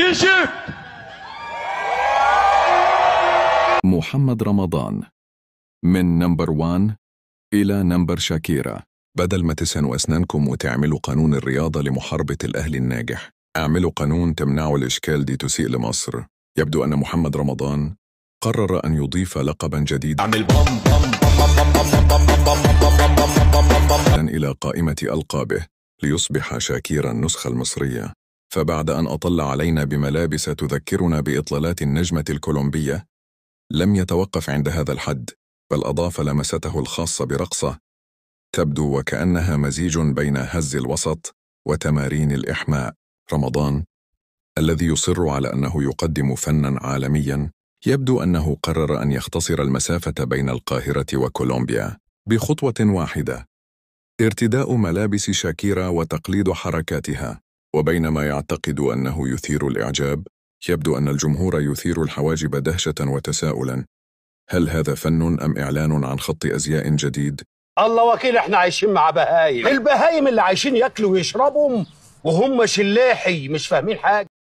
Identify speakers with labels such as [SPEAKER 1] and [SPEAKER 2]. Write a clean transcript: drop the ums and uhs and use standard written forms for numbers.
[SPEAKER 1] Egypt.
[SPEAKER 2] محمد رمضان من نمبر 1 إلى نمبر شاكيرا. بدل ما تسهنوا أسنانكم وتعملوا قانون الرياضة لمحاربة الأهلي الناجح، اعملوا قانون تمنعوا الإشكال دي تسيء لمصر. يبدو أن محمد رمضان قرر أن يضيف لقبا جديدا إلى قائمة ألقابه ليصبح شاكيرا النسخة المصرية. فبعد أن أطل علينا بملابس تذكرنا بإطلالات النجمة الكولومبية، لم يتوقف عند هذا الحد، بل أضاف لمسته الخاصة برقصة تبدو وكأنها مزيج بين هز الوسط وتمارين الإحماء. رمضان الذي يصر على أنه يقدم فناً عالمياً، يبدو أنه قرر أن يختصر المسافة بين القاهرة وكولومبيا بخطوة واحدة: ارتداء ملابس شاكيرا وتقليد حركاتها. وبينما يعتقد أنه يثير الإعجاب، يبدو أن الجمهور يثير الحواجب دهشة وتساؤلاً: هل هذا فن أم إعلان عن خط أزياء جديد؟
[SPEAKER 3] الله وكيل، احنا عايشين مع بهايم، البهايم اللي عايشين ياكلوا ويشربوا وهم شلاحي مش فاهمين حاجة.